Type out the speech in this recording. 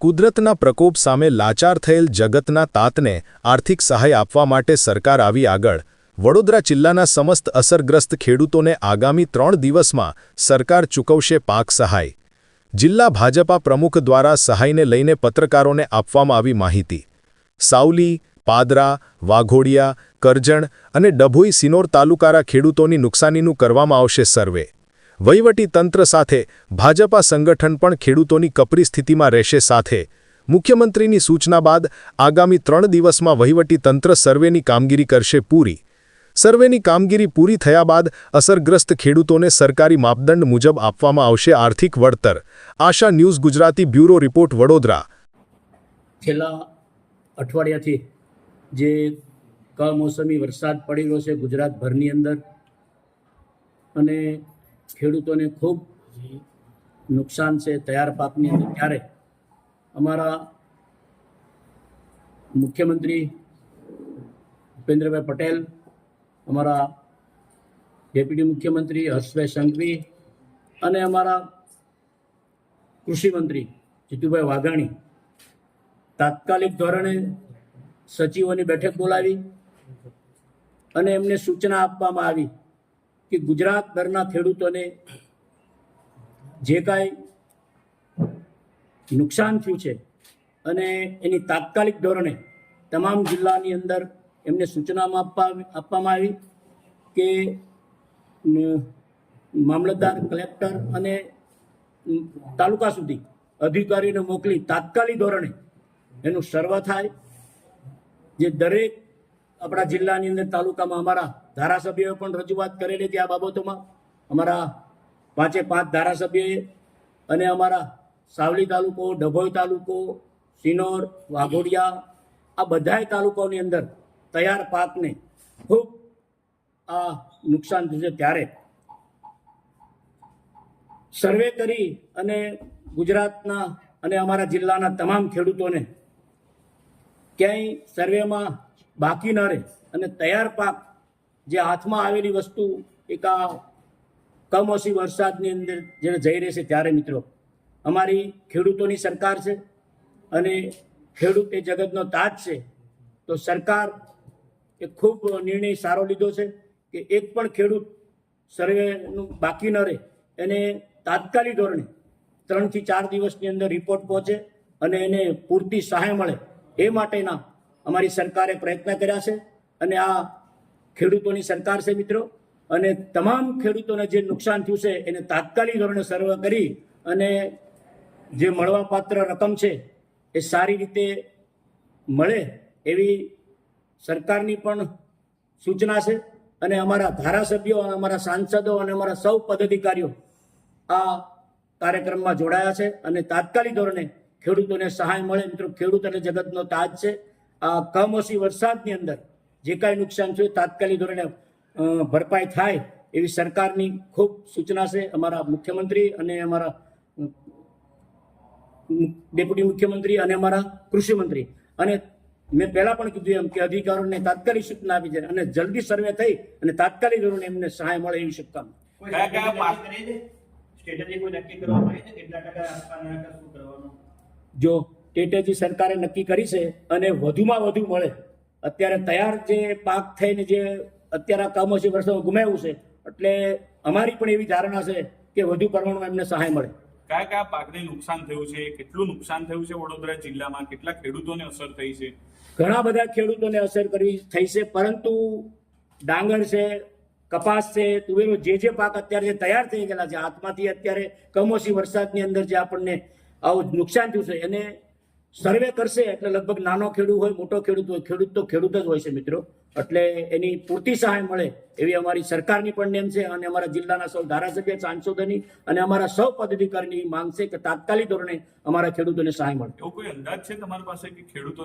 કુદરતના પ્રકોપ સામે લાચાર થયેલ જગતના તાતને આર્થિક સહાય આપવા માટે સરકાર આવી આગળ। વડોદરા જિલ્લાના સમસ્ત અસરગ્રસ્ત ખેડૂતોને આગામી 3 દિવસમાં સરકાર ચૂકવશે પાક સહાય। જિલ્લા ભાજપા પ્રમુખ દ્વારા સહાયને લઈને પત્રકારોને આપવામાં આવી માહિતી। સાવલી, પાદરા, વાઘોડિયા, કરજણ અને ડભોઈ સિનોર તાલુકાના ખેડૂતોની નુકસાનીનું કરવામાં આવશે સર્વે। વહીવટી તંત્ર સાથે ભાજપા સંગઠન પણ ખેડૂતોની કપરી સ્થિતિમાં રહેશે સાથે મુખ્યમંત્રીની સૂચના બાદ આગામી 3 દિવસમાં વહીવટી તંત્ર સર્વેની કામગીરી કરશે પૂરી। સર્વેની કામગીરી પૂરી થયા બાદ અસરગ્રસ્ત ખેડૂતોને સરકારી માપદંડ મુજબ આપવામાં આવશે આર્થિક વળતર। Asha news Gujarati bureau report Vadodara. છેલ્લા અઠવાડિયાથી જે કમોસમી વરસાદ પડી રહ્યો છે ગુજરાતભરની અંદર અને ખેડૂતોને ખૂબ નુકસાન છે તૈયાર પાકની અંદર, ત્યારે અમારા મુખ્યમંત્રી ભૂપેન્દ્રભાઈ પટેલ, અમારા ડેપ્યુટી મુખ્યમંત્રી હર્ષભાઈ સંઘવી અને અમારા કૃષિમંત્રી જીતુભાઈ વાઘાણી તાત્કાલિક ધોરણે સચિવોની બેઠક બોલાવી અને એમને સૂચના આપવામાં આવી કે ગુજરાતભરના ખેડૂતોને જે કાંઈ નુકસાન થયું છે અને એની તાત્કાલિક ધોરણે તમામ જિલ્લાની અંદર એમને સૂચનામાં આપવામાં આવી કે મામલતદાર, કલેક્ટર અને તાલુકા સુધી અધિકારીઓને મોકલી તાત્કાલિક ધોરણે એનું સર્વે થાય। જે દરેક આપણા જિલ્લાની અંદર તાલુકામાં અમારા ધારાસભ્યોએ પણ રજૂઆત કરેલી હતી આ બાબતોમાં। અમારા 5 ધારાસભ્યોએ અને અમારા સાવલી તાલુકો, ડભોઈ તાલુકો, સિનોર, વાઘોડિયા આ બધાય તાલુકાઓની અંદર તૈયાર પાકને ખૂબ આ નુકસાન થયું છે, ત્યારે સર્વે કરી અને ગુજરાતના અને અમારા જિલ્લાના તમામ ખેડૂતોને ક્યાંય સર્વેમાં બાકી ન રહે અને તૈયાર પાક જે હાથમાં આવેલી વસ્તુ એક આ કમોસમી વરસાદની અંદર જ્યારે જઈ રહેશે, ત્યારે મિત્રો અમારી ખેડૂતોની સરકાર છે અને ખેડૂત એ જગતનો તાજ છે। તો સરકાર એ ખૂબ નિર્ણય સારો લીધો છે કે એક પણ ખેડૂત સર્વેનું બાકી ન રહે, એને તાત્કાલિક ધોરણે 3 થી 4 દિવસની અંદર રિપોર્ટ પહોંચે અને એને પૂરતી સહાય મળે એ માટેના અમારી સરકારે પ્રયત્ન કર્યા છે અને આ ખેડૂતોની સરકાર છે મિત્રો। અને તમામ ખેડૂતોને જે નુકસાન થયું છે એને તાત્કાલિક ધોરણે સર્વે કરી અને જે મળવાપાત્ર રકમ છે એ સારી રીતે મળે એવી સરકારની પણ સૂચના છે। અને અમારા ધારાસભ્યો અને અમારા સાંસદો અને અમારા સૌ પદાધિકારીઓ આ કાર્યક્રમમાં જોડાયા છે અને તાત્કાલિક ધોરણે ખેડૂતોને સહાય મળે। મિત્રો, ખેડૂત એટલે જગતનો તાજ છે। આ કમોસમી વરસાદની અંદર જે કાંઈ નુકસાન થયું તાત્કાલિક ધોરણે ભરપાઈ થાય એવી સરકારની ખૂબ સૂચના છે। અમારા મુખ્યમંત્રી અને અમારા ડેપ્યુટી મુખ્યમંત્રી અને અમારા કૃષિમંત્રી અને મેં પહેલાં પણ કીધું એમ કે અધિકારીઓને તાત્કાલિક સૂચના આપી છે અને જલ્દી સર્વે થઈ અને તાત્કાલિક ધોરણે એમને સહાય મળે એવી શુભકામના। જો સ્ટ્રેટેજી સરકારે નક્કી કરી છે અને વધુમાં વધુ મળે, અત્યારે તૈયાર જે પાક થઈને જે અત્યારે કમોસમી વરસાદ ગુમાવ્યું છે, એટલે અમારી પણ એવી ધારણા છે કે વધુ પ્રમાણમાં એમને સહાય મળે। કયા પાકને નુકસાન થયું છે, કેટલું નુકસાન થયું છે વડોદરા જિલ્લામાં, કેટલા ખેડૂતોને અસર થઈ છે? ઘણા બધા ખેડૂતોને અસર થઈ છે, પરંતુ ડાંગર છે, કપાસ છે, તુવેરો, જે પાક અત્યારે તૈયાર થઈ ગયેલા છે હાથમાંથી, અત્યારે કમોસમી વરસાદની અંદર જે આપણને આવું નુકસાન થયું છે એને સર્વે કરશે એટલે લગભગ નાનો ખેડૂત હોય, મોટો ખેડૂત હોય, ખેડૂત તો ખેડૂત જ હોય છે મિત્રો। એટલે એની પૂરતી સહાય મળે એવી અમારી સરકારની પણ નેમ છે અને અમારા જિલ્લાના સૌ ધારાસભ્ય, સાંસદોની અને અમારા સૌ પદાધિકારીની માંગ છે કે તાત્કાલિક ધોરણે અમારા ખેડૂતોને સહાય મળે। એવો કોઈ અંદાજ છે તમારી પાસે કે ખેડૂતોની